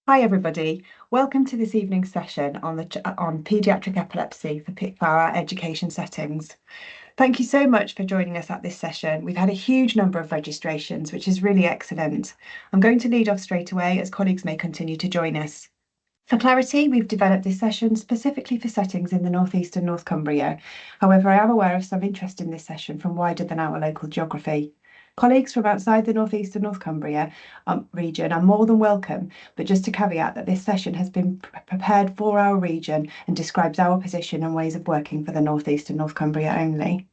Hi everybody, welcome to this evening's session on paediatric epilepsy for our education settings. Thank you so much for joining us at this session. We've had a huge number of registrations, which is really excellent. I'm going to lead off straight away as colleagues may continue to join us. For clarity, we've developed this session specifically for settings in the North East and North Cumbria. However, I am aware of some interest in this session from wider than our local geography. Colleagues from outside the North East and North Cumbria region are more than welcome, but just to caveat that this session has been prepared for our region and describes our position and ways of working for the North East and North Cumbria only.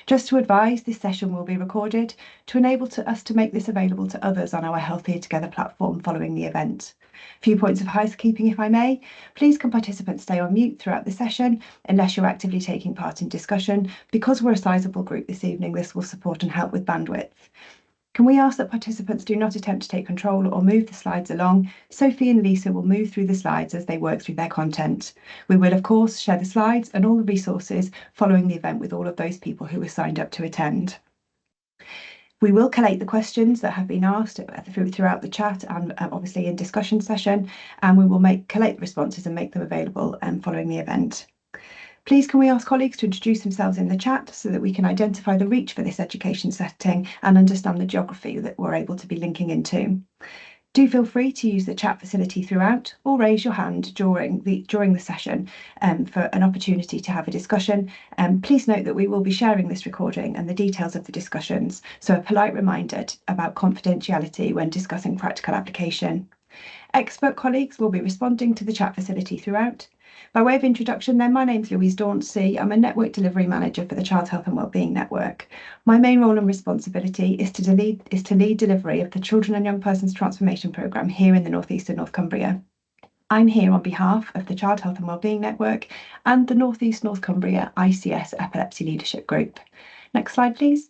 Just to advise, this session will be recorded to enable us to make this available to others on our Healthier Together platform following the event. A few points of housekeeping, if I may. Please can participants stay on mute throughout the session unless you're actively taking part in discussion. Because we're a sizable group this evening, this will support and help with bandwidth. Can we ask that participants do not attempt to take control or move the slides along? Sophie and Lisa will move through the slides as they work through their content. We will, of course, share the slides and all the resources following the event with all of those people who were signed up to attend. We will collate the questions that have been asked throughout the chat and obviously in discussion session, and we will collate the responses and make them available following the event. Please can we ask colleagues to introduce themselves in the chat so that we can identify the reach for this education setting and understand the geography that we're able to be linking into. Do feel free to use the chat facility throughout or raise your hand during the session for an opportunity to have a discussion. Please note that we will be sharing this recording and the details of the discussions, so a polite reminder about confidentiality when discussing practical application. Expert colleagues will be responding to the chat facility throughout. By way of introduction then, my name's Louise Dauncey. I'm a Network Delivery Manager for the Child Health and Wellbeing Network. My main role and responsibility is to lead delivery of the Children and Young Persons Transformation Programme here in the North East and North Cumbria. I'm here on behalf of the Child Health and Wellbeing Network and the North East North Cumbria ICS Epilepsy Leadership Group. Next slide, please.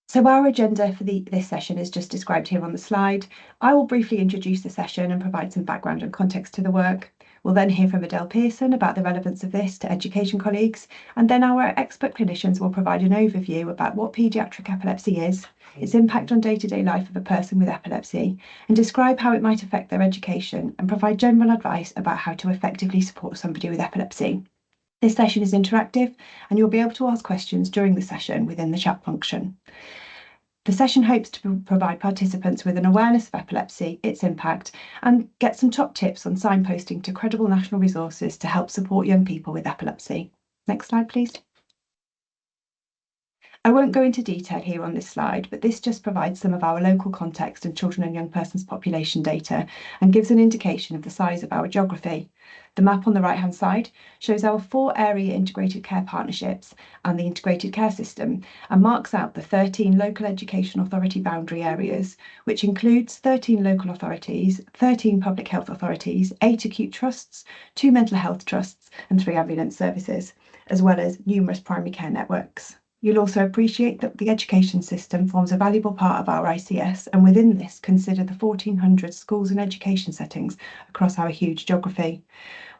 So our agenda for this session is just described here on the slide. I will briefly introduce the session and provide some background and context to the work. We'll then hear from Adele Pearson about the relevance of this to education colleagues, and then our expert clinicians will provide an overview about what paediatric epilepsy is, its impact on day-to-day life of a person with epilepsy, and describe how it might affect their education and provide general advice about how to effectively support somebody with epilepsy. This session is interactive and you'll be able to ask questions during the session within the chat function. The session hopes to provide participants with an awareness of epilepsy, its impact, and get some top tips on signposting to credible national resources to help support young people with epilepsy. Next slide, please. I won't go into detail here on this slide, but this just provides some of our local context and children and young persons population data and gives an indication of the size of our geography. The map on the right-hand side shows our 4 area integrated care partnerships and the integrated care system and marks out the 13 local education authority boundary areas, which includes 13 local authorities, 13 public health authorities, 8 acute trusts, 2 mental health trusts and 3 ambulance services, as well as numerous primary care networks. You'll also appreciate that the education system forms a valuable part of our ICS, and within this consider the 1,400 schools and education settings across our huge geography.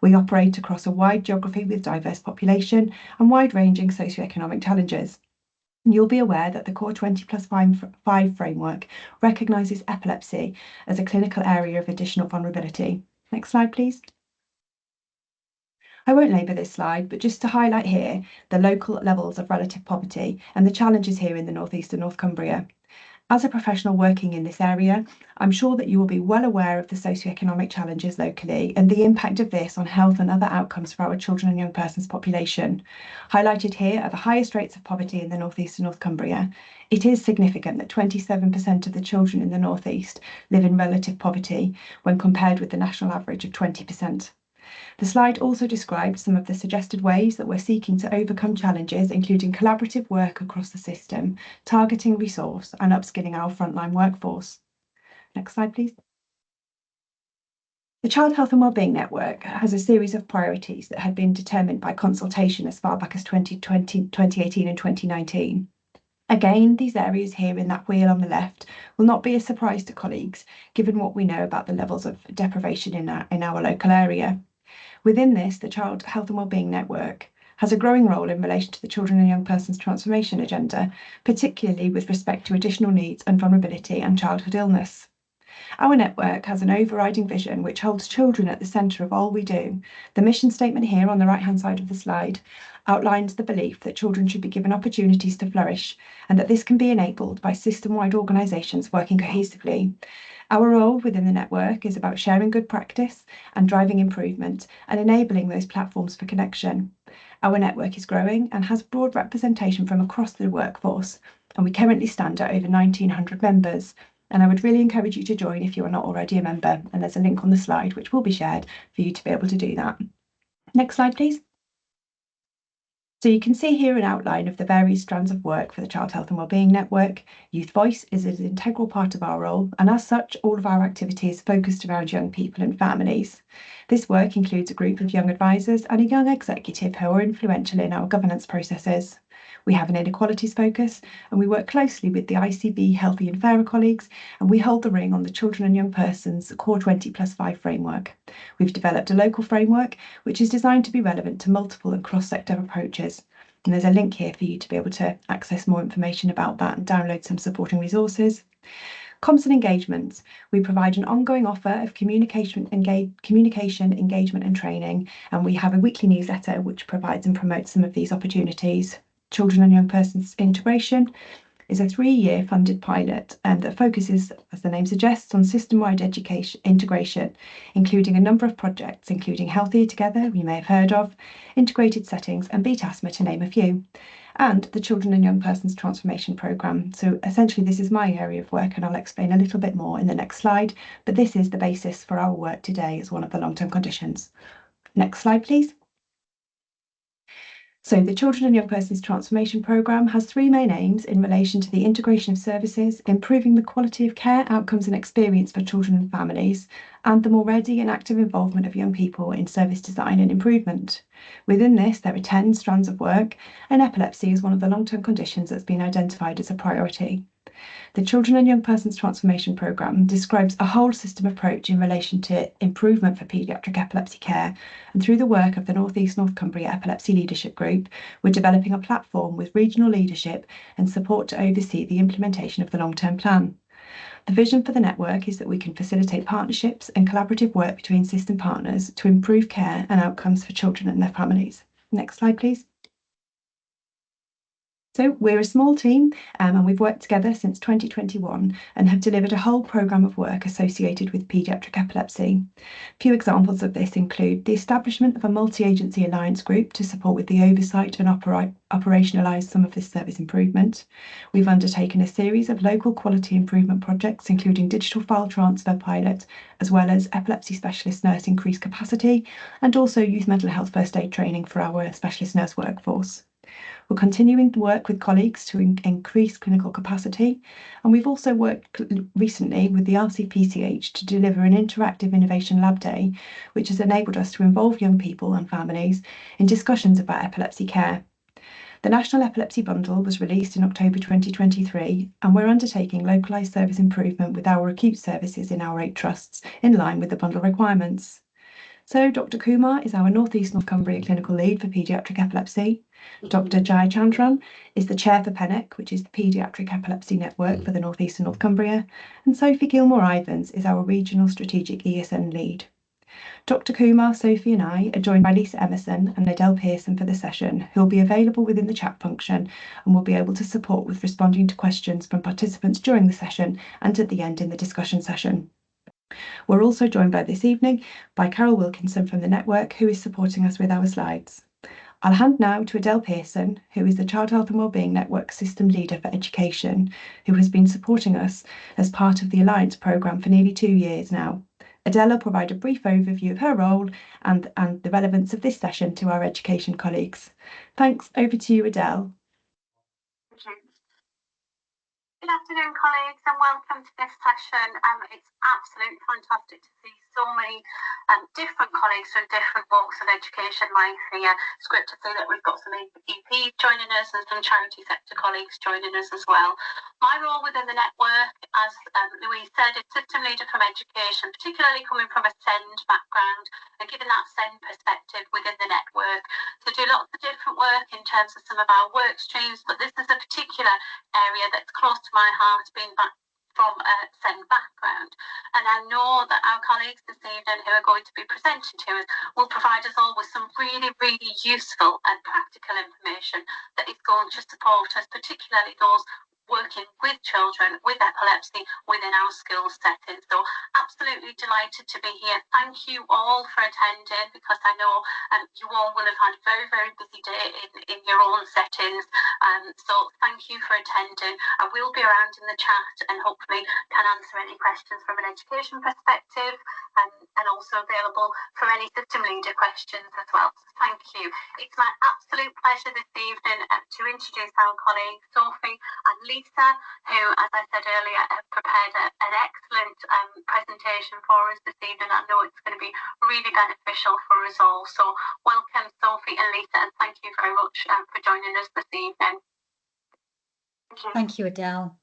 We operate across a wide geography with diverse population and wide-ranging socioeconomic challenges. And you'll be aware that the Core 20+5 framework recognises epilepsy as a clinical area of additional vulnerability. Next slide, please. I won't labour this slide, but just to highlight here the local levels of relative poverty and the challenges here in the North East and North Cumbria. As a professional working in this area, I'm sure that you will be well aware of the socioeconomic challenges locally and the impact of this on health and other outcomes for our children and young persons population. Highlighted here are the highest rates of poverty in the North East and North Cumbria. It is significant that 27% of the children in the North East live in relative poverty when compared with the national average of 20%. The slide also describes some of the suggested ways that we're seeking to overcome challenges, including collaborative work across the system, targeting resource and upskilling our frontline workforce. Next slide, please. The Child Health and Wellbeing Network has a series of priorities that had been determined by consultation as far back as 2018 and 2019. Again, these areas here in that wheel on the left will not be a surprise to colleagues, given what we know about the levels of deprivation in our local area. Within this, the Child Health and Wellbeing Network has a growing role in relation to the Children and Young Persons Transformation Agenda, particularly with respect to additional needs and vulnerability and childhood illness. Our network has an overriding vision which holds children at the centre of all we do. The mission statement here on the right-hand side of the slide outlines the belief that children should be given opportunities to flourish and that this can be enabled by system-wide organisations working cohesively. Our role within the network is about sharing good practice and driving improvement and enabling those platforms for connection. Our network is growing and has broad representation from across the workforce, and we currently stand at over 1,900 members. And I would really encourage you to join if you are not already a member, and there's a link on the slide which will be shared for you to be able to do that. Next slide, please. So you can see here an outline of the various strands of work for the Child Health and Wellbeing Network. Youth Voice is an integral part of our role, and as such, all of our activities focused around young people and families. This work includes a group of young advisors and a young executive who are influential in our governance processes. We have an inequalities focus, and we work closely with the ICB Healthy and Fairer colleagues, and we hold the ring on the Children and Young Persons Core 20+5 framework. We've developed a local framework which is designed to be relevant to multiple and cross-sector approaches. And there's a link here for you to be able to access more information about that and download some supporting resources. Comms and engagements. We provide an ongoing offer of communication, engagement and training, and we have a weekly newsletter which provides and promotes some of these opportunities. Children and Young Persons Integration is a 3-year funded pilot that focuses, as the name suggests, on system-wide education integration, including a number of projects, including Healthier Together, you may have heard of, integrated settings, and Beat Asthma, to name a few, and the Children and Young Persons Transformation Programme. So essentially this is my area of work, and I'll explain a little bit more in the next slide, but this is the basis for our work today as one of the long-term conditions. Next slide, please. So the Children and Young Persons Transformation Programme has 3 main aims in relation to the integration of services, improving the quality of care, outcomes and experience for children and families, and the more ready and active involvement of young people in service design and improvement. Within this, there are 10 strands of work, and epilepsy is one of the long-term conditions that's been identified as a priority. The Children and Young Persons Transformation Programme describes a whole system approach in relation to improvement for paediatric epilepsy care, and through the work of the North East North Cumbria Epilepsy Leadership Group, we're developing a platform with regional leadership and support to oversee the implementation of the long-term plan. The vision for the network is that we can facilitate partnerships and collaborative work between system partners to improve care and outcomes for children and their families. Next slide, please. So we're a small team and we've worked together since 2021 and have delivered a whole programme of work associated with paediatric epilepsy. A few examples of this include the establishment of a multi-agency alliance group to support with the oversight and operationalise some of this service improvement. We've undertaken a series of local quality improvement projects, including digital file transfer pilot, as well as epilepsy specialist nurse increased capacity, and also youth mental health first aid training for our specialist nurse workforce. We're continuing to work with colleagues to increase clinical capacity, and we've also worked recently with the RCPCH to deliver an interactive innovation lab day, which has enabled us to involve young people and families in discussions about epilepsy care. The National Epilepsy Bundle was released in October 2023, and we're undertaking localised service improvement with our acute services in our 8 trusts, in line with the bundle requirements. So Dr. Kumar is our North East North Cumbria clinical lead for paediatric epilepsy. Dr. Jai Chandran is the chair for PENEC, which is the Paediatric Epilepsy Network for the North East and North Cumbria. And Sophie Gilmore-Ivans is our regional strategic ESN lead. Dr. Kumar, Sophie and I are joined by Lisa Emerson and Adele Pearson for the session, who will be available within the chat function and will be able to support with responding to questions from participants during the session and at the end in the discussion session. We're also joined this evening by Carol Wilkinson from the network, who is supporting us with our slides. I'll hand now to Adele Pearson, who is the Child Health and Wellbeing Network System Leader for Education, who has been supporting us as part of the Alliance programme for nearly 2 years now. Adele will provide a brief overview of her role and the relevance of this session to our education colleagues. Thanks, over to you, Adele. Good afternoon, colleagues, and welcome to this session. It's absolutely fantastic to see so many different colleagues from different walks of education life here. It's great to see that we've got some EP joining us and some charity sector colleagues joining us as well. My role within the network, as Louise said, is system leader from education, particularly coming from a SEND background and giving that SEND perspective within the network. So do lots of different work in terms of some of our work streams, but this is a particular area that's close to my heart, being from a SEND background. And I know that our colleagues this evening who are going to be presenting to us will provide us all with some really, really useful and practical information that is going to support us, particularly those working with children with epilepsy within our school setting. So absolutely delighted to be here. Thank you all for attending, because I know you all will have had a very, very busy day in your own settings. So thank you for attending. I will be around in the chat and hopefully can answer any questions from an education perspective, and also available for any system leader questions as well. So thank you. It's my absolute pleasure this evening to introduce our colleagues Sophie and Lisa, who, as I said earlier, have prepared an excellent presentation for us this evening. I know it's going to be really beneficial for us all. So welcome, Sophie and Lisa, and thank you very much for joining us this evening. Thank you, Adele.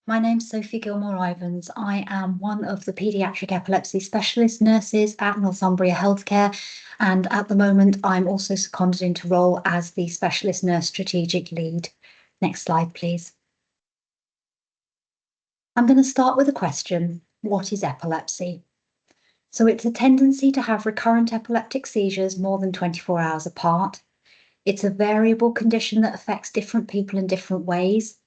My name's Sophie Gilmore-Ivans. I am one of the paediatric epilepsy specialist nurses at Cumbria Healthcare, and at the moment I'm also seconded into role as the specialist nurse strategic lead. Next slide, please. I'm going to start with a question. What is epilepsy? So it's a tendency to have recurrent epileptic seizures more than 24 hours apart. It's a variable condition that affects different people in different ways.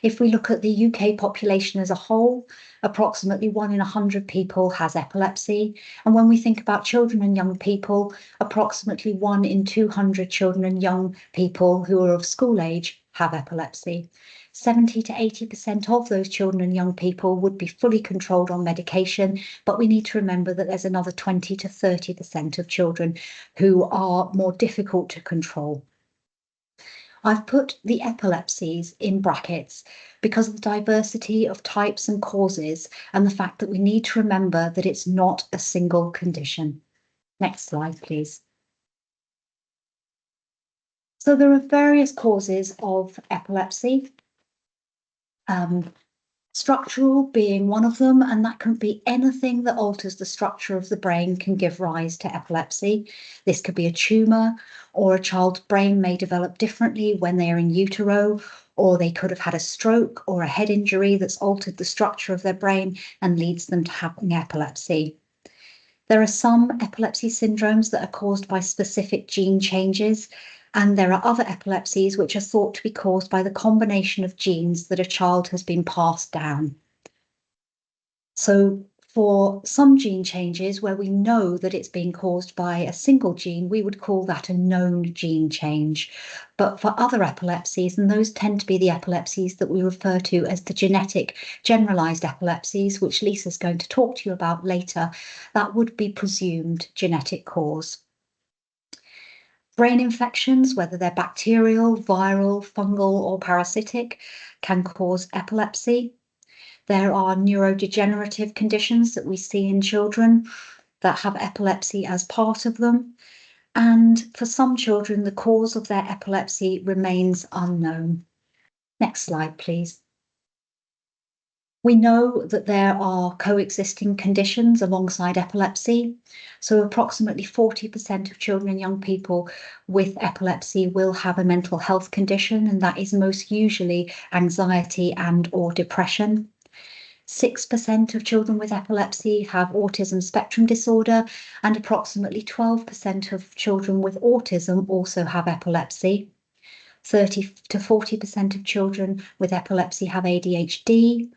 If we look at the UK population as a whole, approximately 1 in 100 people has epilepsy. And when we think about children and young people, approximately 1 in 200 children and young people who are of school age have epilepsy. 70 to 80% of those children and young people would be fully controlled on medication, but we need to remember that there's another 20 to 30% of children who are more difficult to control. I've put the epilepsies in brackets because of the diversity of types and causes and the fact that we need to remember that it's not a single condition. Next slide, please. So there are various causes of epilepsy. Structural being one of them, and that can be anything that alters the structure of the brain can give rise to epilepsy. This could be a tumour, or a child's brain may develop differently when they are in utero, or they could have had a stroke or a head injury that's altered the structure of their brain and leads them to having epilepsy. There are some epilepsy syndromes that are caused by specific gene changes, and there are other epilepsies which are thought to be caused by the combination of genes that a child has been passed down. So for some gene changes where we know that it's being caused by a single gene, we would call that a known gene change. But for other epilepsies, and those tend to be the epilepsies that we refer to as the genetic generalized epilepsies, which Lisa's going to talk to you about later, that would be presumed genetic cause. Brain infections, whether they're bacterial, viral, fungal, or parasitic, can cause epilepsy. There are neurodegenerative conditions that we see in children that have epilepsy as part of them. And for some children, the cause of their epilepsy remains unknown. Next slide, please. We know that there are coexisting conditions alongside epilepsy. So approximately 40% of children and young people with epilepsy will have a mental health condition, and that is most usually anxiety and/or depression. 6% of children with epilepsy have autism spectrum disorder, and approximately 12% of children with autism also have epilepsy. 30 to 40% of children with epilepsy have ADHD.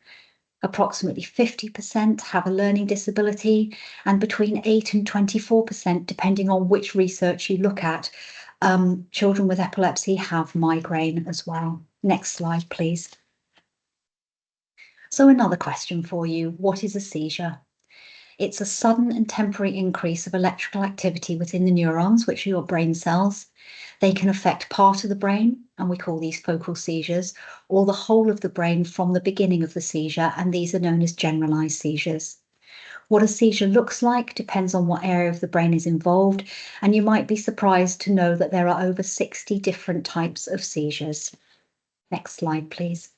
Approximately 50% have a learning disability, and between 8 and 24%, depending on which research you look at, children with epilepsy have migraine as well. Next slide, please. So another question for you. What is a seizure? It's a sudden and temporary increase of electrical activity within the neurons, which are your brain cells. They can affect part of the brain, and we call these focal seizures, or the whole of the brain from the beginning of the seizure, and these are known as generalized seizures. What a seizure looks like depends on what area of the brain is involved, and you might be surprised to know that there are over 60 different types of seizures. Next slide, please.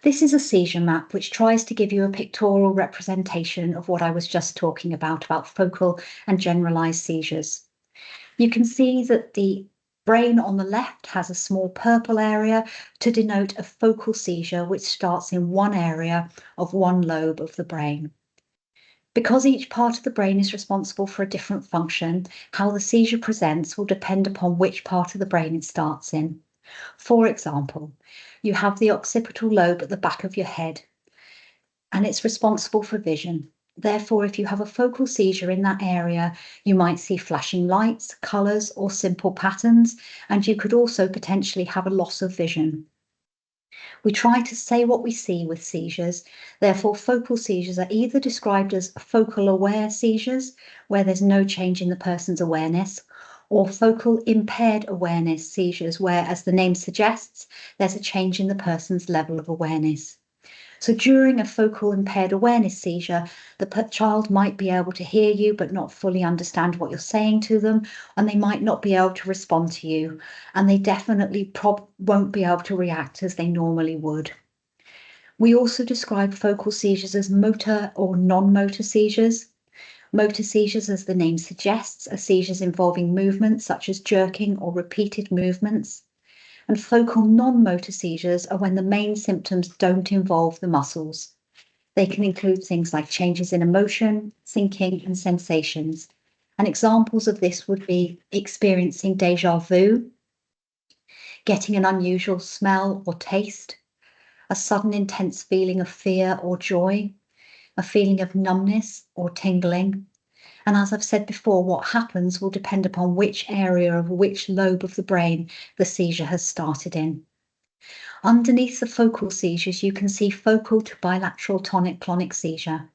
This is a seizure map which tries to give you a pictorial representation of what I was just talking about focal and generalized seizures. You can see that the Brain on the left has a small purple area to denote a focal seizure, which starts in one area of one lobe of the brain. Because each part of the brain is responsible for a different function, how the seizure presents will depend upon which part of the brain it starts in. For example, you have the occipital lobe at the back of your head, and it's responsible for vision. Therefore, if you have a focal seizure in that area, you might see flashing lights, colours, or simple patterns, and you could also potentially have a loss of vision. We try to say what we see with seizures. Therefore, focal seizures are either described as focal aware seizures, where there's no change in the person's awareness, or focal impaired awareness seizures, where, as the name suggests, there's a change in the person's level of awareness. So during a focal impaired awareness seizure, the child might be able to hear you but not fully understand what you're saying to them, and they might not be able to respond to you, and they definitely won't be able to react as they normally would. We also describe focal seizures as motor or non-motor seizures. Motor seizures, as the name suggests, are seizures involving movements such as jerking or repeated movements. And focal non-motor seizures are when the main symptoms don't involve the muscles. They can include things like changes in emotion, thinking, and sensations. And examples of this would be experiencing déjà vu, getting an unusual smell or taste, a sudden intense feeling of fear or joy, a feeling of numbness or tingling. And as I've said before, what happens will depend upon which area of which lobe of the brain the seizure has started in. Underneath the focal seizures, you can see focal to bilateral tonic-clonic seizure.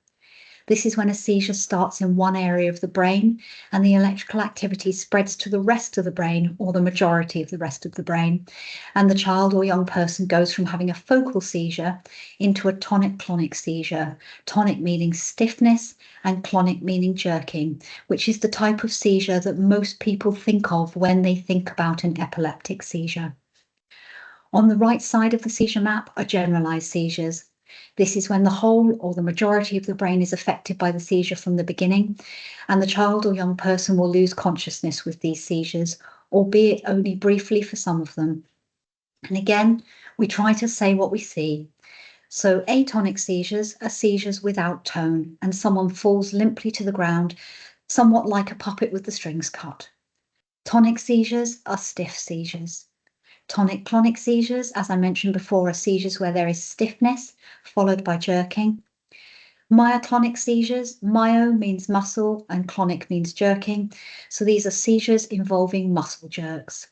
This is when a seizure starts in one area of the brain and the electrical activity spreads to the rest of the brain, or the majority of the rest of the brain, and the child or young person goes from having a focal seizure into a tonic-clonic seizure, tonic meaning stiffness and clonic meaning jerking, which is the type of seizure that most people think of when they think about an epileptic seizure. On the right side of the seizure map are generalized seizures. This is when the whole or the majority of the brain is affected by the seizure from the beginning, and the child or young person will lose consciousness with these seizures, albeit only briefly for some of them. And again, we try to say what we see. So atonic seizures are seizures without tone, and someone falls limply to the ground, somewhat like a puppet with the strings cut. Tonic seizures are stiff seizures. Tonic-clonic seizures, as I mentioned before, are seizures where there is stiffness followed by jerking. Myoclonic seizures, myo means muscle and clonic means jerking. So these are seizures involving muscle jerks.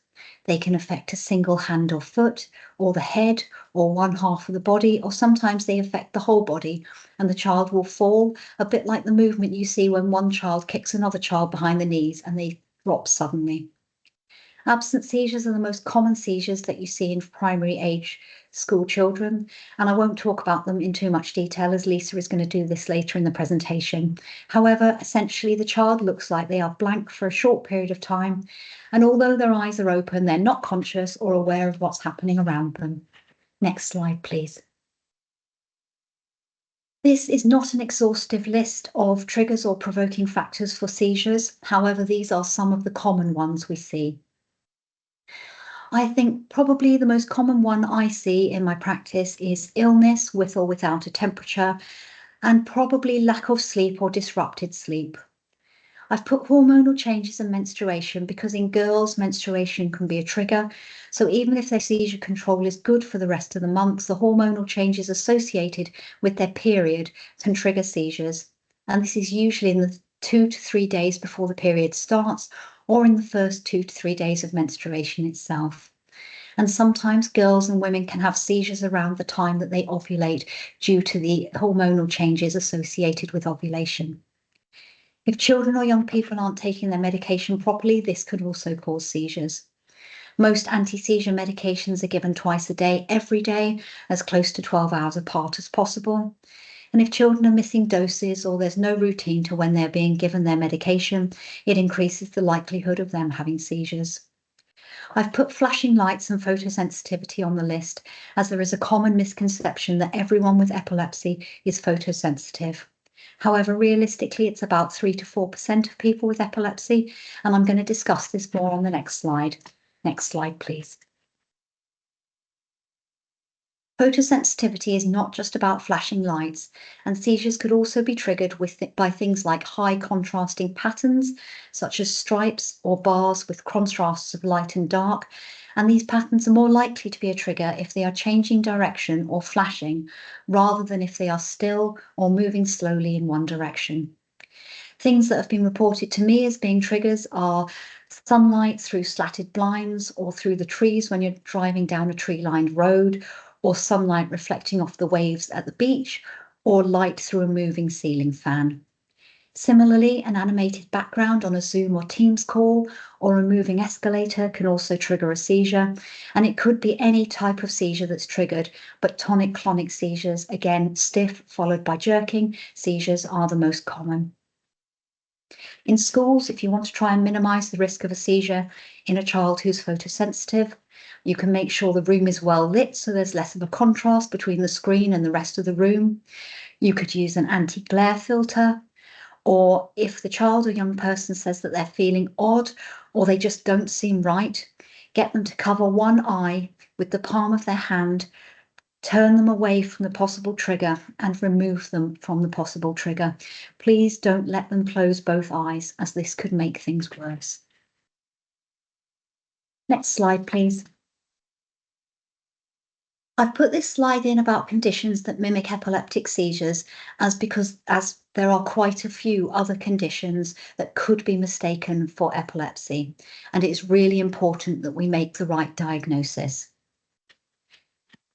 They can affect a single hand or foot, or the head, or one half of the body, or sometimes they affect the whole body, and the child will fall, a bit like the movement you see when one child kicks another child behind the knees and they drop suddenly. Absent seizures are the most common seizures that you see in primary age school children, and I won't talk about them in too much detail as Lisa is going to do this later in the presentation. However, essentially the child looks like they are blank for a short period of time, and although their eyes are open, they're not conscious or aware of what's happening around them. Next slide, please. This is not an exhaustive list of triggers or provoking factors for seizures. However, these are some of the common ones we see. I think probably the most common one I see in my practice is illness with or without a temperature, and probably lack of sleep or disrupted sleep. I've put hormonal changes and menstruation because in girls, menstruation can be a trigger. So even if their seizure control is good for the rest of the month, the hormonal changes associated with their period can trigger seizures. And this is usually in the 2 to 3 days before the period starts, or in the first 2 to 3 days of menstruation itself. And sometimes girls and women can have seizures around the time that they ovulate due to the hormonal changes associated with ovulation. If children or young people aren't taking their medication properly, this could also cause seizures. Most anti-seizure medications are given twice a day, every day, as close to 12 hours apart as possible. And if children are missing doses or there's no routine to when they're being given their medication, it increases the likelihood of them having seizures. I've put flashing lights and photosensitivity on the list, as there is a common misconception that everyone with epilepsy is photosensitive. However, realistically, it's about 3 to 4% of people with epilepsy, and I'm going to discuss this more on the next slide. Next slide, please. Photosensitivity is not just about flashing lights, and seizures could also be triggered by things like high contrasting patterns, such as stripes or bars with contrasts of light and dark, and these patterns are more likely to be a trigger if they are changing direction or flashing, rather than if they are still or moving slowly in one direction. Things that have been reported to me as being triggers are sunlight through slatted blinds or through the trees when you're driving down a tree-lined road, or sunlight reflecting off the waves at the beach, or light through a moving ceiling fan. Similarly, an animated background on a Zoom or Teams call or a moving escalator can also trigger a seizure, and it could be any type of seizure that's triggered, but tonic-clonic seizures, again, stiff followed by jerking seizures, are the most common. In schools, if you want to try and minimise the risk of a seizure in a child who's photosensitive, you can make sure the room is well lit so there's less of a contrast between the screen and the rest of the room. You could use an anti-glare filter, or if the child or young person says that they're feeling odd or they just don't seem right, get them to cover one eye with the palm of their hand, turn them away from the possible trigger and remove them from the possible trigger. Please don't let them close both eyes, as this could make things worse. Next slide, please. I've put this slide in about conditions that mimic epileptic seizures as there are quite a few other conditions that could be mistaken for epilepsy, and it's really important that we make the right diagnosis.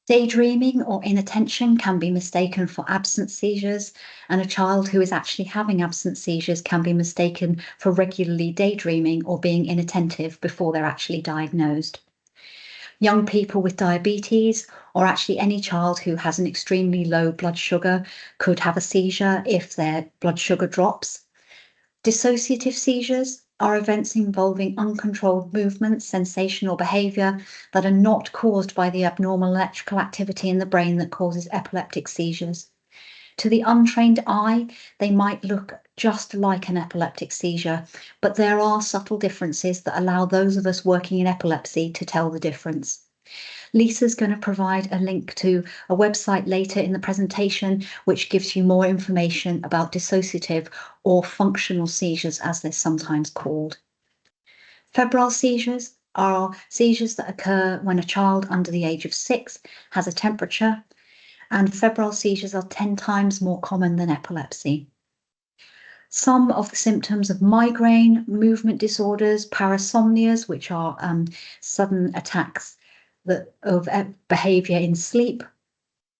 Daydreaming or inattention can be mistaken for absent seizures, and a child who is actually having absent seizures can be mistaken for regularly daydreaming or being inattentive before they're actually diagnosed. Young people with diabetes, or actually any child who has an extremely low blood sugar, could have a seizure if their blood sugar drops. Dissociative seizures are events involving uncontrolled movements, sensation, or behaviour that are not caused by the abnormal electrical activity in the brain that causes epileptic seizures. To the untrained eye, they might look just like an epileptic seizure, but there are subtle differences that allow those of us working in epilepsy to tell the difference. Lisa's going to provide a link to a website later in the presentation, which gives you more information about dissociative or functional seizures, as they're sometimes called. Febrile seizures are seizures that occur when a child under the age of 6 has a temperature, and febrile seizures are 10 times more common than epilepsy. Some of the symptoms of migraine, movement disorders, parasomnias, which are sudden attacks of behaviour in sleep,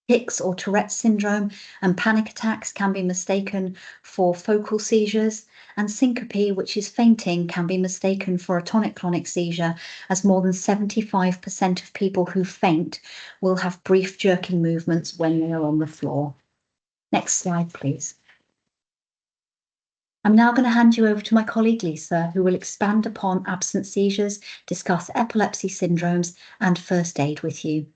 tics or Tourette's syndrome, and panic attacks can be mistaken for focal seizures, and syncope, which is fainting, can be mistaken for a tonic-clonic seizure, as more than 75% of people who faint will have brief jerking movements when they are on the floor. Next slide, please. I'm now going to hand you over to my colleague Lisa, who will expand upon absent seizures, discuss epilepsy syndromes, and first aid with you.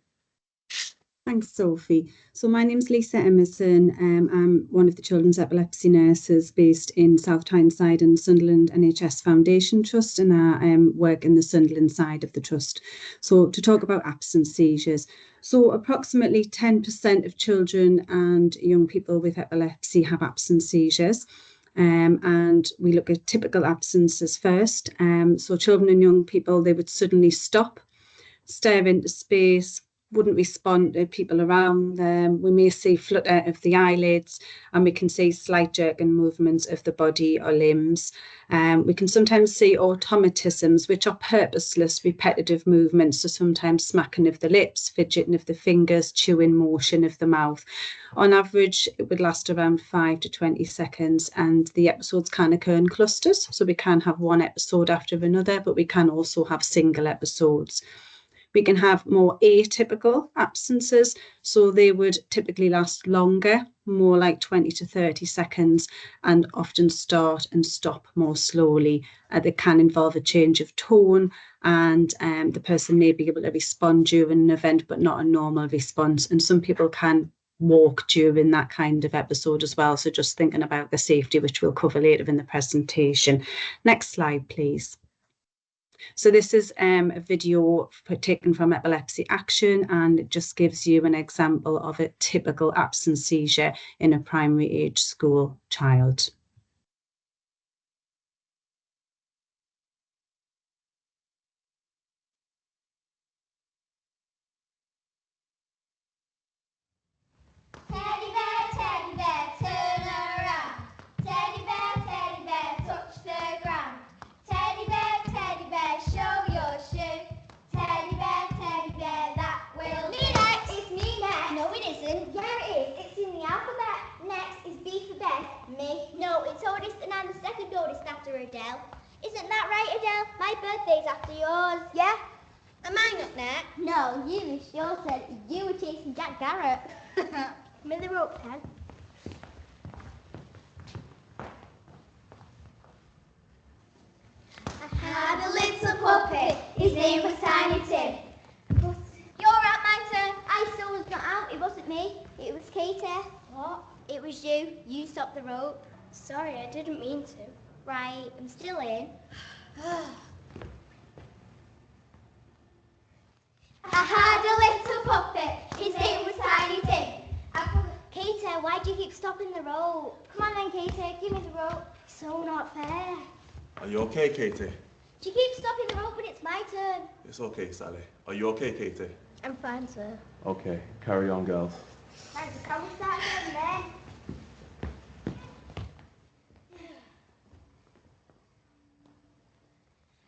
Thanks, Sophie. So my name's Lisa Emerson. I'm one of the children's epilepsy nurses based in South Tyneside and Sunderland NHS Foundation Trust, and I work in the Sunderland side of the trust. So to talk about absent seizures. So approximately 10% of children and young people with epilepsy have absent seizures. And we look at typical absences first. So children and young people, they would suddenly stop, stare into space, wouldn't respond to people around them. We may see flutter of the eyelids, and we can see slight jerking movements of the body or limbs. We can sometimes see automatisms, which are purposeless, repetitive movements, so sometimes smacking of the lips, fidgeting of the fingers, chewing motion of the mouth. On average, it would last around 5 to 20 seconds, and the episodes can occur in clusters. So we can have one episode after another, but we can also have single episodes. We can have more atypical absences, so they would typically last longer, more like 20 to 30 seconds, and often start and stop more slowly. They can involve a change of tone, and the person may be able to respond during an event, but not a normal response. And some people can walk during that kind of episode as well. So just thinking about the safety, which we'll cover later in the presentation. Next slide, please. So this is a video taken from Epilepsy Action, and it just gives you an example of a typical absence seizure in a primary age school child. Teddy bear, turn around. Teddy bear, touch the ground. Teddy bear, show your shoe. Teddy bear, that will do. Next. It's me next. No, it isn't. Yeah, it is. It's in the alphabet. Next is B for Beth. Me. No, it's oldest and I'm the second oldest after Adele. Isn't that right, Adele? My birthday's after yours. Yeah? Am I not next? No, you, Miss Shaw said you were chasing Jack Garrett. With the rope, Ted. I had a little puppy, his name was Tiny Tim. But you're out, my turn. I still was not out, it wasn't me. It was Katie. What? It was you. You stopped the rope. Sorry, I didn't mean to. Right, I'm still in. I had a little puppy, his name was Tiny Tim. Katie, why do you keep stopping the rope? Come on then, Katie, give me the rope. It's so not fair. Are you okay, Katie? Do you keep stopping the rope when it's my turn? It's okay, Sally. Are you okay, Katie? I'm fine, sir. Okay, carry on, girls. Right, can we start again then?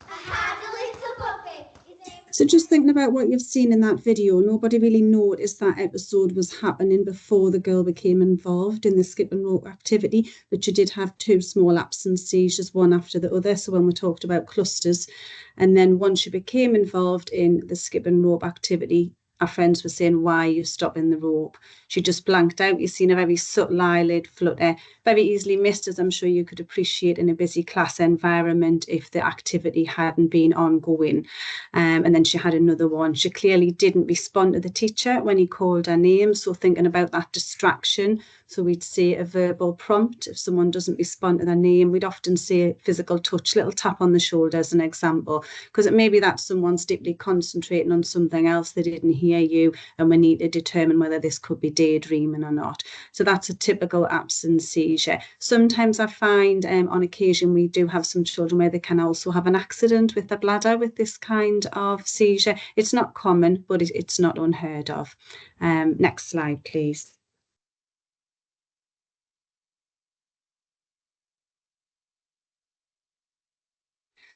I had a little puppy. So just thinking about what you've seen in that video, nobody really noticed that episode was happening before the girl became involved in the skip and rope activity, but you did have two small absence seizures, one after the other. So when we talked about clusters, and then once she became involved in the skip and rope activity, our friends were saying, why are you stopping the rope? She just blanked out. You've seen a very subtle eyelid flutter, very easily missed, as I'm sure you could appreciate in a busy class environment if the activity hadn't been ongoing. And then she had another one. She clearly didn't respond to the teacher when he called her name. So thinking about that distraction. So we'd say a verbal prompt. If someone doesn't respond to their name, we'd often say physical touch, little tap on the shoulder as an example, because it may be that someone's deeply concentrating on something else, they didn't hear you, and we need to determine whether this could be daydreaming or not. So that's a typical absence seizure. Sometimes I find on occasion we do have some children where they can also have an accident with the bladder with this kind of seizure. It's not common, but it's not unheard of. Next slide, please.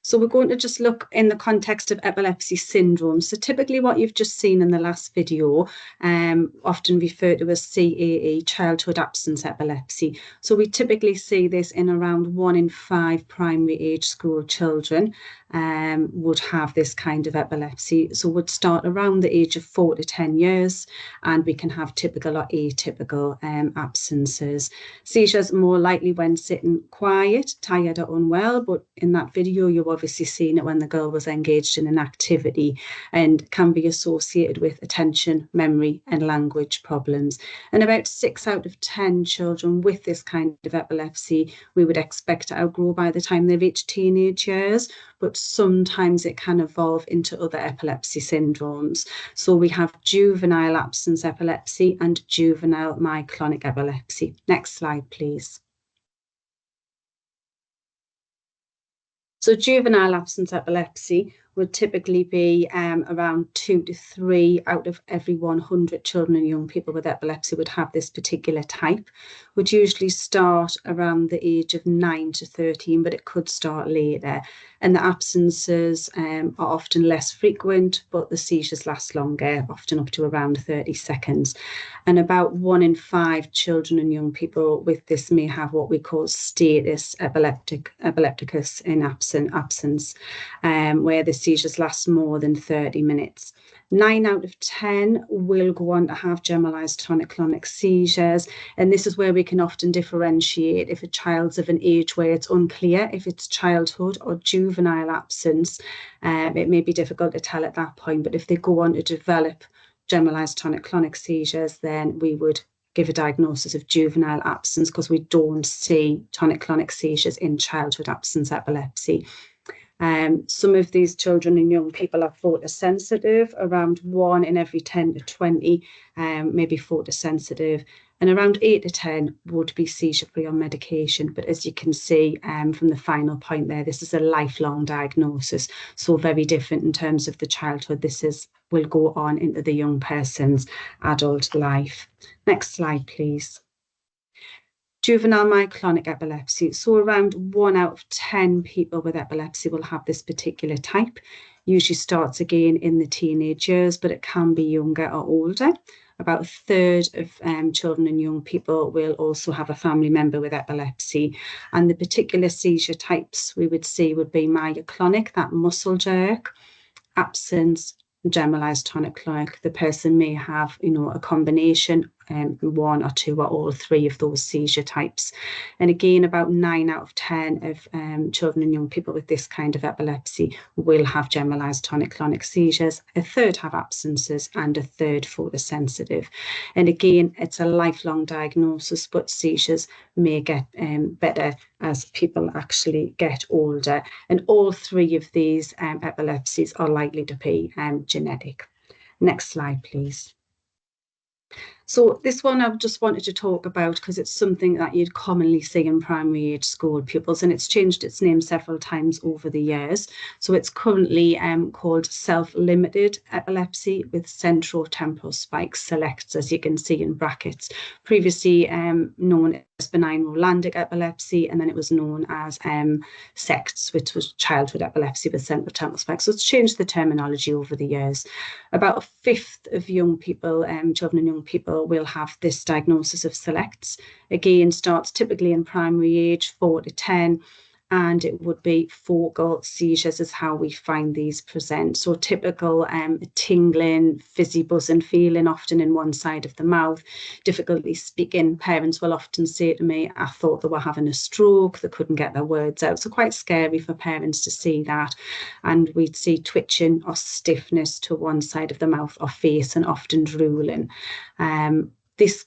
So we're going to just look in the context of epilepsy syndrome. So typically what you've just seen in the last video, often referred to as CAE, childhood absence epilepsy. So we typically see this in around 1 in 5 primary age school children would have this kind of epilepsy. So would start around the age of 4 to 10 years, and we can have typical or atypical absences. Seizures more likely when sitting quiet, tired or unwell, but in that video you've obviously seen it when the girl was engaged in an activity, and can be associated with attention, memory and language problems. And about 6 out of 10 children with this kind of epilepsy we would expect to outgrow by the time they reach teenage years, but sometimes it can evolve into other epilepsy syndromes. So we have juvenile absence epilepsy and juvenile myoclonic epilepsy. Next slide, please. So juvenile absence epilepsy would typically be around 2 to 3 out of every 100 children and young people with epilepsy would have this particular type. Would usually start around the age of 9 to 13, but it could start later. And the absences are often less frequent, but the seizures last longer, often up to around 30 seconds. And about 1 in 5 children and young people with this may have what we call status epilepticus in absence, where the seizures last more than 30 minutes. 9 out of 10 will go on to have generalized tonic-clonic seizures, and this is where we can often differentiate if a child's of an age where it's unclear if it's childhood or juvenile absence. It may be difficult to tell at that point, but if they go on to develop generalized tonic-clonic seizures, then we would give a diagnosis of juvenile absence, because we don't see tonic-clonic seizures in childhood absence epilepsy. Some of these children and young people are photosensitive. Around 1 in every 10 to 20 may be photosensitive, and around 8 to 10 would be seizure-free on medication. But as you can see from the final point there, this is a lifelong diagnosis, so very different in terms of the childhood. This will go on into the young person's adult life. Next slide, please. Juvenile myoclonic epilepsy. So around 1 out of 10 people with epilepsy will have this particular type. Usually starts again in the teenage years, but it can be younger or older. About 1/3 of children and young people will also have a family member with epilepsy. And the particular seizure types we would see would be myoclonic, that muscle jerk, absence, generalized tonic-clonic. The person may have, a combination, 1 or 2 or all 3 of those seizure types. And again, about 9 out of 10 of children and young people with this kind of epilepsy will have generalized tonic-clonic seizures. 1/3 have absences and 1/3 photosensitive. And again, it's a lifelong diagnosis, but seizures may get better as people actually get older. And all 3 of these epilepsies are likely to be genetic. Next slide, please. So this one I've just wanted to talk about because it's something that you'd commonly see in primary age school pupils, and it's changed its name several times over the years. So it's currently called self-limited epilepsy with centrotemporal spikes, selects, as you can see in brackets. Previously known as benign Rolandic epilepsy, and then it was known as SECTS, which was childhood epilepsy with centrotemporal spikes. So it's changed the terminology over the years. About 1/5 of young people, children and young people, will have this diagnosis of selects. Again, starts typically in primary age, 4 to 10, and it would be focal seizures is how we find these present. So typical tingling, fizzy buzzing feeling, often in one side of the mouth, difficulty speaking. Parents will often say to me, I thought they were having a stroke, they couldn't get their words out. So quite scary for parents to see that. And we'd see twitching or stiffness to one side of the mouth or face, and often drooling. This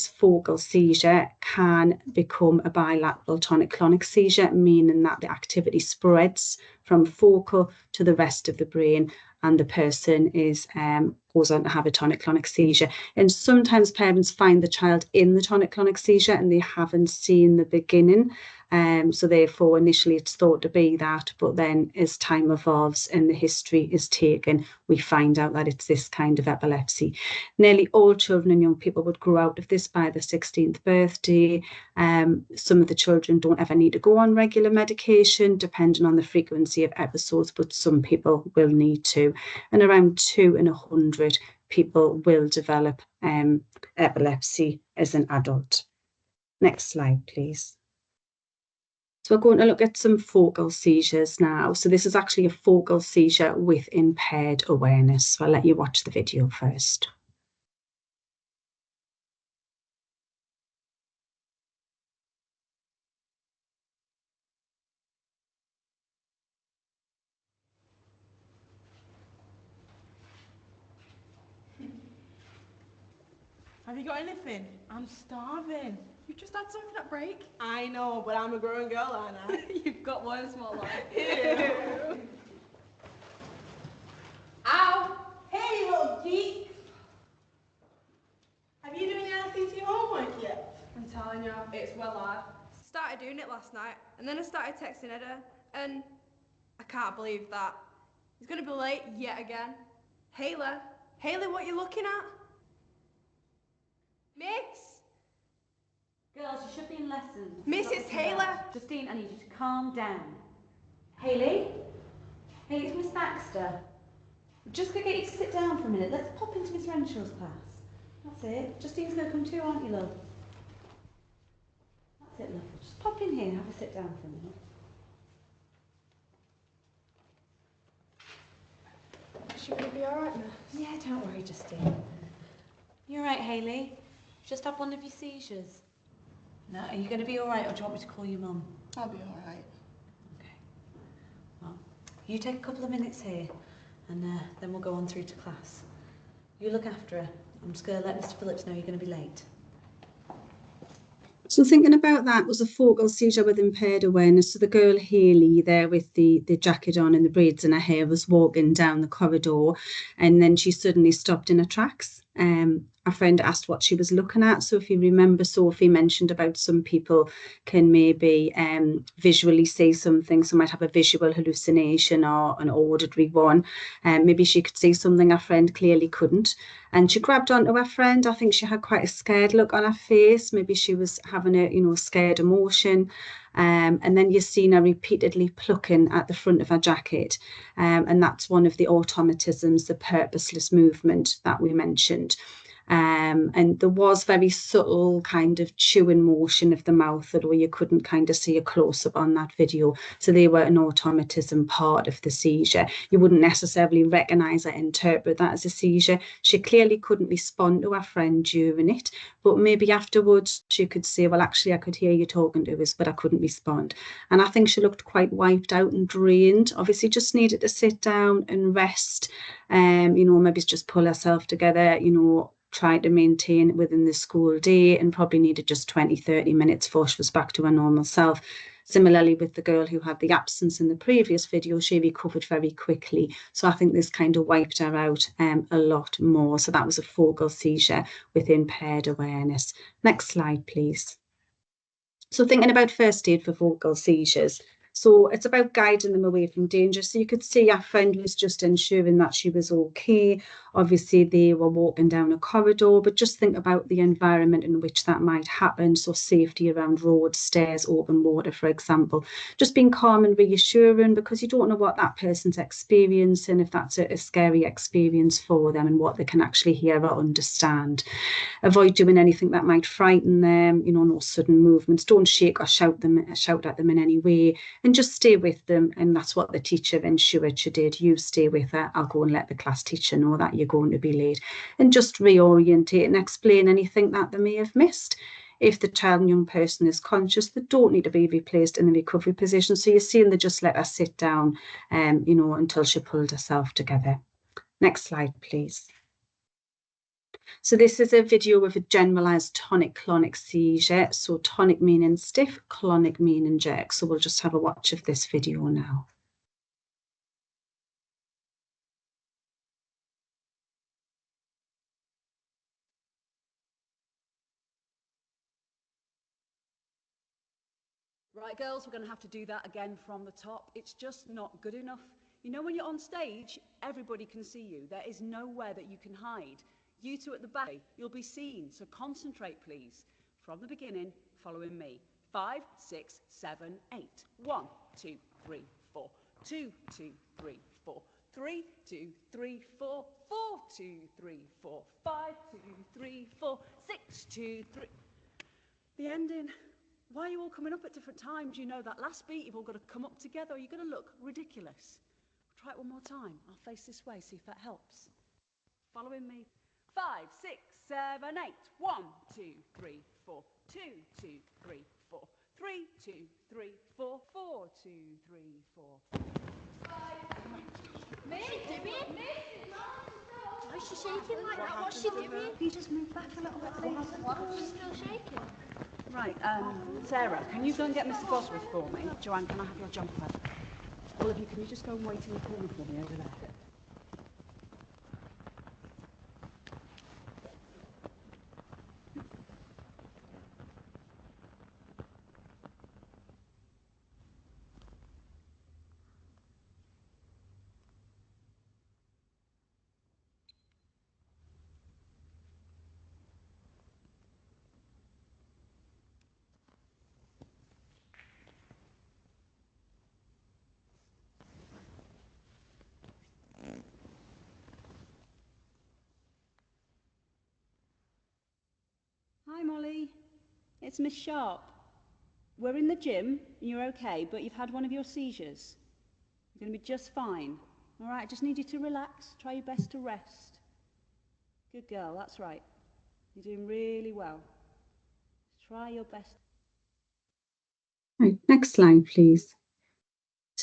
focal seizure can become a bilateral tonic-clonic seizure, meaning that the activity spreads from focal to the rest of the brain, and the person goes on to have a tonic-clonic seizure. And sometimes parents find the child in the tonic-clonic seizure and they haven't seen the beginning. So therefore, initially it's thought to be that, but then as time evolves and the history is taken, we find out that it's this kind of epilepsy. Nearly all children and young people would grow out of this by their 16th birthday. Some of the children don't ever need to go on regular medication, depending on the frequency of episodes, but some people will need to. And around 2 in 100 people will develop epilepsy as an adult. Next slide, please. So we're going to look at some focal seizures now. So this is actually a focal seizure with impaired awareness. So I'll let you watch the video first. Have you got anything? I'm starving. You just had something at break. I know, but I'm a grown girl, aren't I? You've got one small life. Ew. Ow! Hey, you little geek! Have you done your LCT homework yet? I'm telling you, it's well hard. Started doing it last night, and then I started texting Edda, and I can't believe that. He's going to be late yet again. Hayley, what are you looking at? Miss? Girls, you should be in lessons. Miss, it's Hayley. Justine, I need you to calm down. Hayley? Hayley, it's Miss Baxter. I'm just going to get you to sit down for a minute. Let's pop into Miss Renshaw's class. That's it. Justine's going to come too, aren't you, love? That's it, love. Just pop in here and have a sit down for a minute. Should we be alright, Miss? Yeah, don't worry, Justine. You alright, Hayley? Just have one of your seizures. No, are you going to be alright, or do you want me to call your mum? I'll be alright. Okay. Well, you take a couple of minutes here, and then we'll go on through to class. You look after her. I'm just going to let Mr. Phillips know you're going to be late. So thinking about that was a focal seizure with impaired awareness. So the girl Hayley there with the jacket on and the braids in her hair was walking down the corridor, and then she suddenly stopped in her tracks. Our friend asked what she was looking at. So if you remember, Sophie mentioned about some people can maybe visually see something. So might have a visual hallucination or an auditory one. Maybe she could see something our friend clearly couldn't. And she grabbed onto her friend. I think she had quite a scared look on her face. Maybe she was having a scared emotion. And then you've seen her repeatedly plucking at the front of her jacket. And that's one of the automatisms, the purposeless movement that we mentioned. And there was very subtle kind of chewing motion of the mouth, although you couldn't kind of see a close-up on that video. So they were an automatism part of the seizure. You wouldn't necessarily recognise or interpret that as a seizure. She clearly couldn't respond to her friend during it, but maybe afterwards she could say, well, actually, I could hear you talking to us, but I couldn't respond. And I think she looked quite wiped out and drained. Obviously, just needed to sit down and rest, maybe just pull herself together, try to maintain within the school day, and probably needed just 20-30 minutes before she was back to her normal self. Similarly, with the girl who had the absence in the previous video, she recovered very quickly. So I think this kind of wiped her out a lot more. So that was a focal seizure with impaired awareness. Next slide, please. So thinking about first aid for focal seizures. So it's about guiding them away from danger. So you could see our friend was just ensuring that she was okay. Obviously, they were walking down a corridor, but just think about the environment in which that might happen. So safety around roads, stairs, open water, for example. Just being calm and reassuring, because you don't know what that person's experiencing, if that's a scary experience for them, and what they can actually hear or understand. Avoid doing anything that might frighten them, no sudden movements. Don't shake or shout at them in any way. And just stay with them. And that's what the teacher ensured she did. You stay with her. I'll go and let the class teacher know that you're going to be late. And just reorientate and explain anything that they may have missed. If the child and young person is conscious, they don't need to be replaced in the recovery position. So you're seeing they just let her sit down, until she pulled herself together. Next slide, please. So this is a video of a generalized tonic-clonic seizure. So tonic meaning stiff, clonic meaning jerk. So we'll just have a watch of this video now. Right, girls, we're going to have to do that again from the top. It's just not good enough. When you're on stage, everybody can see you. There is nowhere that you can hide. You two at the back, you'll be seen, so concentrate, please. From the beginning, following me. 5, 6, 7, 8. 1, 2, 3, 4. 2, 2, 3, 4. 3, 2, 3, 4. 4, 2, 3, 4. 5, 2, 3, 4. 6, 2, 3. The ending. Why are you all coming up at different times? That last beat, you've all got to come up together, or you're going to look ridiculous. Try it one more time. I'll face this way, see if that helps. Following me. 5, 6, 7, 8. 1, 2, 3, 4. 2, 2, 3, 4. 3, 2, 3, 4. 4, 2, 3, 4. 5. Why is she shaking like that? What's she doing? You just move back a little bit, please. She's still shaking. Right, Sarah, can you go and get Mr. Bosworth for me? Joanne, can I have your jumper? All of you, can you just go and wait in the corner for me over there? Hi, Molly. It's Miss Sharp. We're in the gym, and you're okay, but you've had one of your seizures. You're going to be just fine. All right, I just need you to relax. Try your best to rest. Good girl, that's right. You're doing really well. Try your best. Right, next slide, please.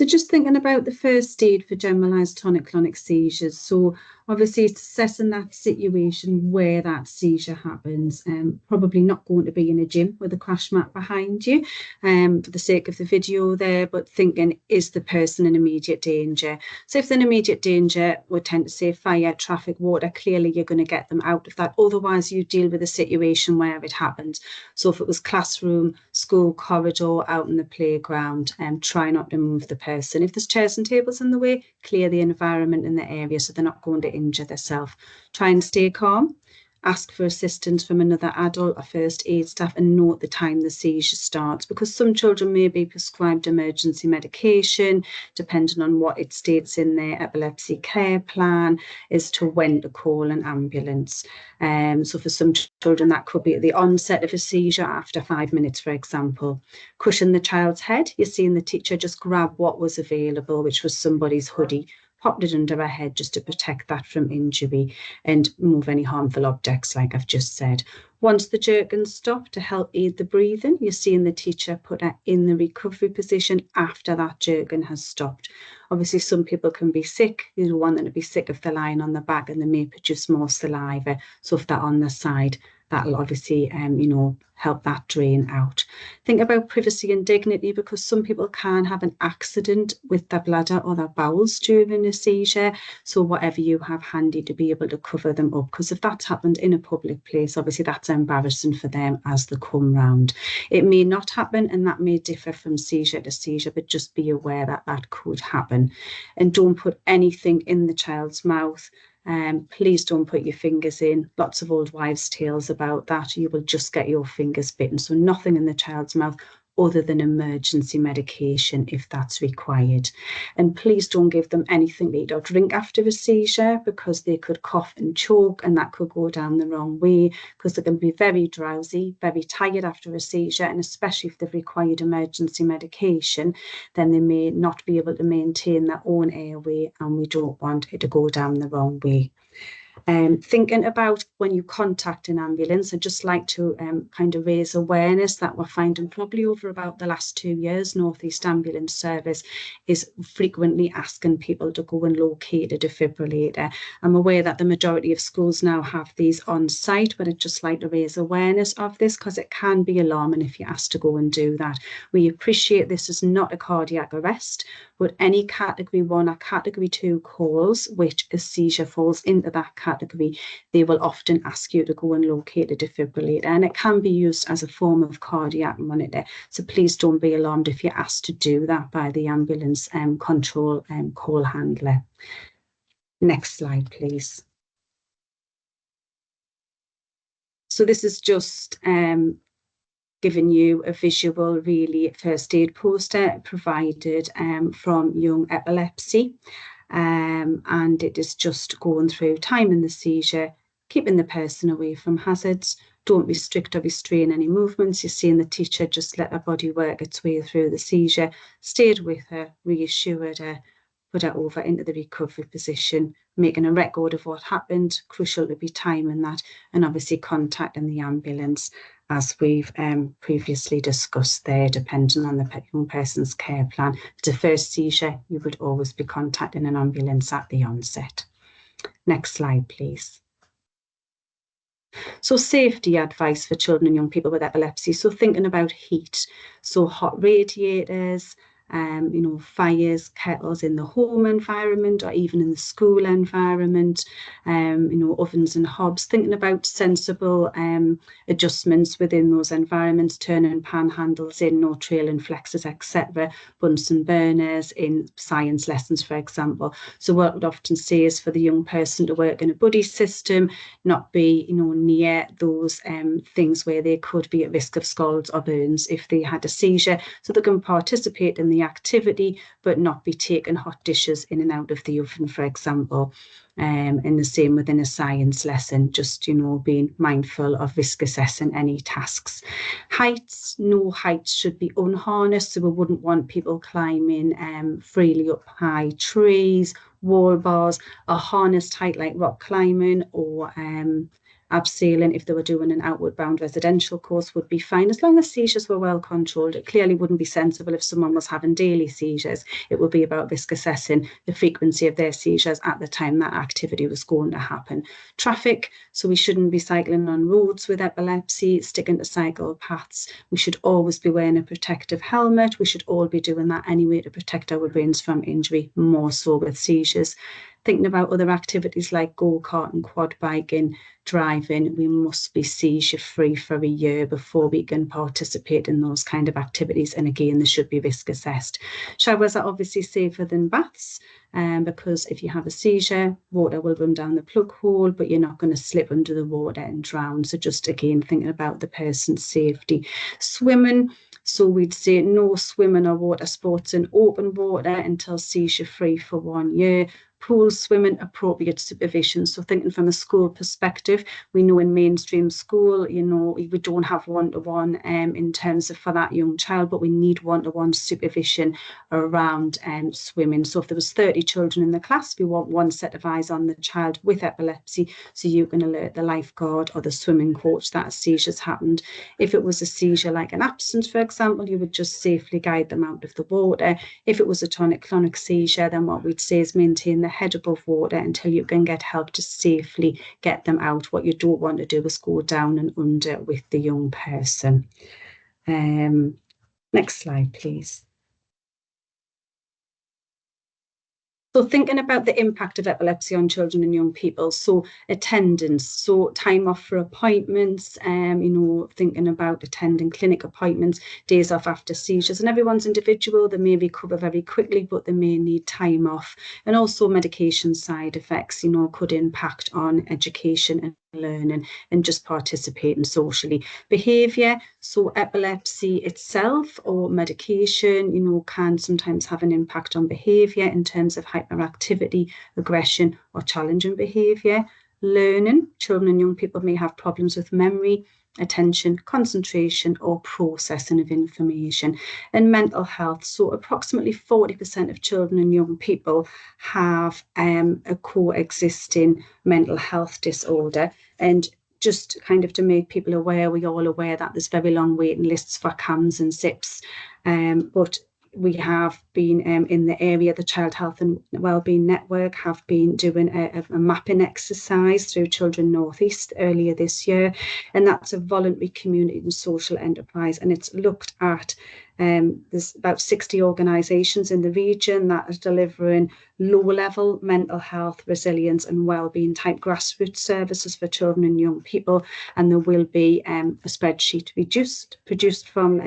So just thinking about the first aid for generalised tonic-clonic seizures. So obviously it's assessing that situation where that seizure happens. Probably not going to be in a gym with a crash mat behind you for the sake of the video there, but thinking, is the person in immediate danger? So if they're in immediate danger, we tend to say fire, traffic, water, clearly you're going to get them out of that. Otherwise, you deal with a situation where it happens. So if it was classroom, school, corridor, out in the playground, try not to move the person. If there's chairs and tables in the way, clear the environment in the area so they're not going to injure themselves. Try and stay calm. Ask for assistance from another adult or first aid staff and note the time the seizure starts, because some children may be prescribed emergency medication depending on what it states in their epilepsy care plan as to when to call an ambulance. So for some children that could be at the onset of a seizure after 5 minutes, for example. Cushion the child's head. You're seeing the teacher just grab what was available, which was somebody's hoodie, popped it under her head just to protect that from injury, and move any harmful objects like I've just said. Once the jerking stopped, to help aid the breathing, you're seeing the teacher put her in the recovery position after that jerking has stopped. Obviously, some people can be sick. You don't want them to be sick if they're lying on the back and they may produce more saliva. So if they're on the side, that'll obviously, help that drain out. Think about privacy and dignity, because some people can have an accident with their bladder or their bowels during a seizure. So whatever you have handy to be able to cover them up, because if that's happened in a public place, obviously that's embarrassing for them as they come round. It may not happen, and that may differ from seizure to seizure, but just be aware that that could happen. And don't put anything in the child's mouth. Please don't put your fingers in. Lots of old wives' tales about that. You will just get your fingers bitten. So nothing in the child's mouth other than emergency medication if that's required. And please don't give them anything to eat or drink after a seizure, because they could cough and choke, and that could go down the wrong way, because they can be very drowsy, very tired after a seizure, and especially if they've required emergency medication, then they may not be able to maintain their own airway, and we don't want it to go down the wrong way. Thinking about when you contact an ambulance, I'd just like to kind of raise awareness that we're finding probably over about the last 2 years, North East Ambulance Service is frequently asking people to go and locate a defibrillator. I'm aware that the majority of schools now have these on site, but I'd just like to raise awareness of this, because it can be alarming if you're asked to go and do that. We appreciate this is not a cardiac arrest, but any category 1 or category 2 calls, which a seizure falls into that category, they will often ask you to go and locate a defibrillator, and it can be used as a form of cardiac monitor. So please don't be alarmed if you're asked to do that by the ambulance control call handler. Next slide, please. So this is just giving you a visual, really, first aid poster provided from Young Epilepsy. And it is just going through timing the seizure, keeping the person away from hazards, don't restrict or restrain any movements. You're seeing the teacher just let her body work its way through the seizure, stayed with her, reassured her, put her over into the recovery position, making a record of what happened, crucial to be timing that, and obviously contacting the ambulance, as we've previously discussed there, depending on the young person's care plan. If it's a first seizure, you would always be contacting an ambulance at the onset. Next slide, please. So safety advice for children and young people with epilepsy. So thinking about heat, so hot radiators, fires, kettles in the home environment or even in the school environment, ovens and hobs, thinking about sensible adjustments within those environments, turning pan handles in, no trailing flexes, etc., Bunsen burners in science lessons, for example. So what I would often say is for the young person to work in a buddy system, not be, near those things where they could be at risk of scalds or burns if they had a seizure, so they can participate in the activity but not be taking hot dishes in and out of the oven, for example. And the same within a science lesson, just being mindful of risk assessing any tasks. Heights, no heights should be unharnessed, so we wouldn't want people climbing freely up high trees, wall bars, or harnessed height like rock climbing or abseiling, if they were doing an outward bound residential course, would be fine as long as seizures were well controlled. It clearly wouldn't be sensible if someone was having daily seizures. It would be about risk assessing the frequency of their seizures at the time that activity was going to happen. Traffic, so we shouldn't be cycling on roads with epilepsy, sticking to cycle paths. We should always be wearing a protective helmet. We should all be doing that anyway to protect our brains from injury, more so with seizures. Thinking about other activities like go-karting, quad biking, driving, we must be seizure-free for a year before we can participate in those kind of activities. And again, they should be risk assessed. Showers are obviously safer than baths, because if you have a seizure, water will run down the plug hole, but you're not going to slip under the water and drown. So just again, thinking about the person's safety. Swimming, so we'd say no swimming or water sports in open water until seizure-free for 1 year. Pool swimming, appropriate supervision. So thinking from a school perspective, we know in mainstream school, you know, we don't have one-to-one in terms of for that young child, but we need one-to-one supervision around swimming. So if there was 30 children in the class, we want one set of eyes on the child with epilepsy, so you can alert the lifeguard or the swimming coach that a seizure's happened. If it was a seizure like an absence, for example, you would just safely guide them out of the water. If it was a tonic-clonic seizure, then what we'd say is maintain the head above water until you can get help to safely get them out. What you don't want to do is go down and under with the young person. Next slide, please. So thinking about the impact of epilepsy on children and young people, so attendance, so time off for appointments, you know, thinking about attending clinic appointments, days off after seizures, and everyone's individual. They may recover very quickly, but they may need time off. And also medication side effects, you know, could impact on education and learning and just participating socially. Behaviour, so epilepsy itself or medication, you know, can sometimes have an impact on behaviour in terms of hyperactivity, aggression or challenging behaviour. Learning, children and young people may have problems with memory, attention, concentration or processing of information. And mental health, so approximately 40% of children and young people have a coexisting mental health disorder. And just kind of to make people aware, we're all aware that there's very long waiting lists for CAMHS and SIPs, but we have been in the area, the Child Health and Wellbeing Network have been doing a mapping exercise through Children North East earlier this year, and that's a voluntary community and social enterprise, and it's looked at there's about 60 organisations in the region that are delivering low-level mental health, resilience and wellbeing type grassroots services for children and young people. And there will be a spreadsheet produced from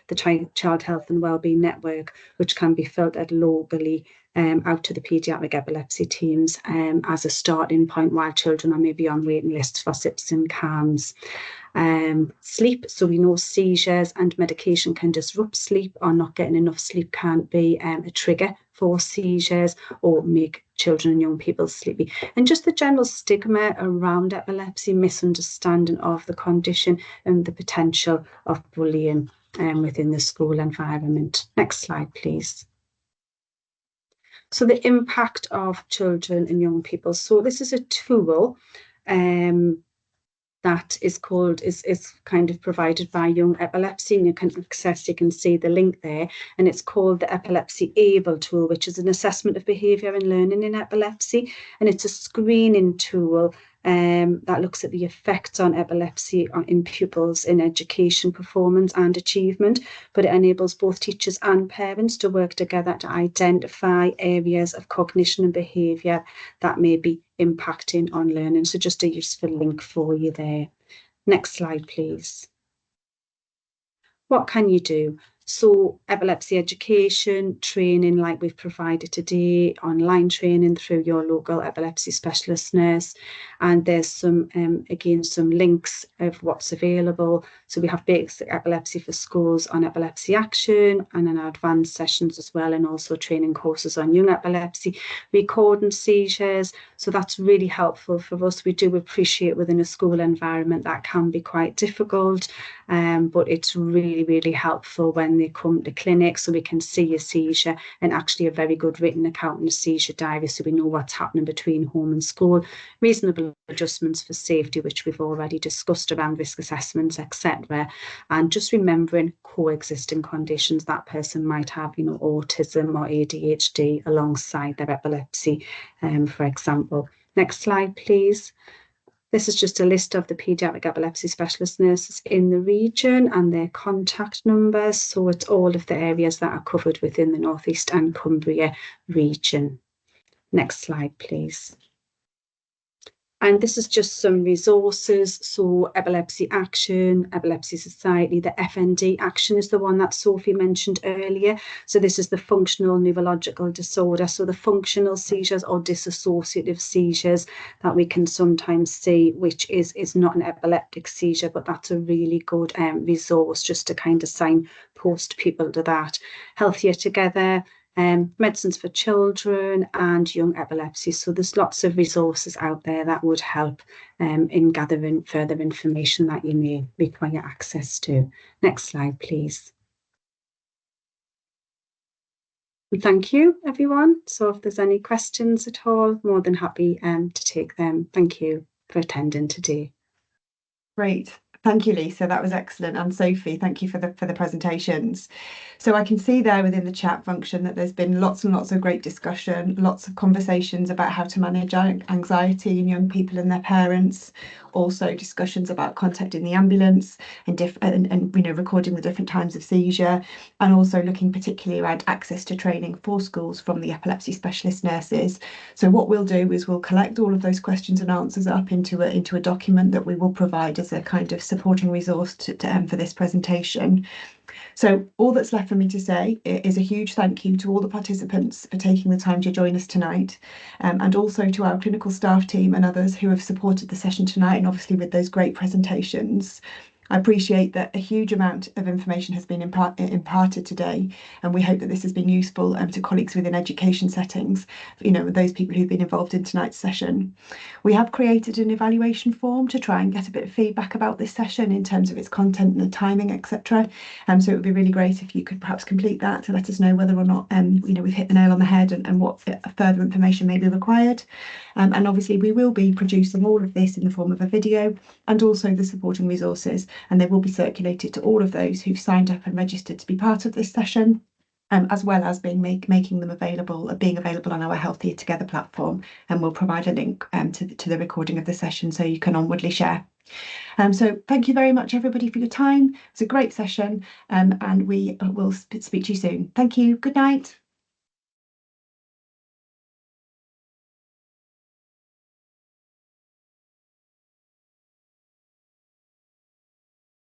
the Child Health and Wellbeing Network, which can be filtered locally out to the paediatric epilepsy teams as a starting point while children are maybe on waiting lists for SIPs and CAMHS. Sleep, so we know seizures and medication can disrupt sleep, or not getting enough sleep can be a trigger for seizures or make children and young people sleepy. And just the general stigma around epilepsy, misunderstanding of the condition and the potential of bullying within the school environment. Next slide, please. So the impact of children and young people. So this is a tool that is kind of provided by Young Epilepsy, and you can see the link there, and it's called the Epilepsy Able tool, which is an assessment of behaviour and learning in epilepsy, and it's a screening tool that looks at the effects on epilepsy in pupils in education, performance and achievement, but it enables both teachers and parents to work together to identify areas of cognition and behaviour that may be impacting on learning. So just a useful link for you there. Next slide, please. What can you do? So epilepsy education, training like we've provided today, online training through your local epilepsy specialist nurse. And there's some, again, some links of what's available. So we have basic epilepsy for schools on epilepsy action, and then our advanced sessions as well, and also training courses on young epilepsy, recording seizures. So that's really helpful for us. We do appreciate within a school environment that can be quite difficult, but it's really, really helpful when when they come to clinic, so we can see a seizure, and actually a very good written account in a seizure diary, so we know what's happening between home and school. Reasonable adjustments for safety, which we've already discussed around risk assessments, etc. And just remembering coexisting conditions that person might have, you know, autism or ADHD alongside their epilepsy, for example. Next slide, please. This is just a list of the paediatric epilepsy specialist nurses in the region and their contact numbers. So it's all of the areas that are covered within the North East and Cumbria region. Next slide, please. And this is just some resources. So Epilepsy Action, Epilepsy Society, the FND Action is the one that Sophie mentioned earlier. So this is the functional neurological disorder. So the functional seizures or dissociative seizures that we can sometimes see, which is not an epileptic seizure, but that's a really good resource just to kind of signpost people to that. Healthier Together, Medicines for Children and Young Epilepsy. So there's lots of resources out there that would help in gathering further information that you may require access to. Next slide, please. And thank you, everyone. So if there's any questions at all, more than happy to take them. Thank you for attending today. Great. Thank you, Lisa. That was excellent. And Sophie, thank you for the presentations. So I can see there within the chat function that there's been lots and lots of great discussion, lots of conversations about how to manage anxiety in young people and their parents, also discussions about contacting the ambulance and you know, recording the different times of seizure, and also looking particularly around access to training for schools from the epilepsy specialist nurses. So what we'll do is we'll collect all of those questions and answers up into a document that we will provide as a kind of supporting resource for this presentation. So all that's left for me to say is a huge thank you to all the participants for taking the time to join us tonight, and also to our clinical staff team and others who have supported the session tonight, and obviously with those great presentations. I appreciate that a huge amount of information has been imparted today, and we hope that this has been useful to colleagues within education settings, you know, those people who've been involved in tonight's session. We have created an evaluation form to try and get a bit of feedback about this session in terms of its content and the timing, etc. So it would be really great if you could perhaps complete that to let us know whether or not you know, we've hit the nail on the head and what further information may be required. And obviously we will be producing all of this in the form of a video and also the supporting resources, and they will be circulated to all of those who've signed up and registered to be part of this session, as well as making them available on our Healthier Together platform, and we'll provide a link to the recording of the session so you can onwardly share. So thank you very much, everybody, for your time. It's a great session, and we will speak to you soon. Thank you. Good night.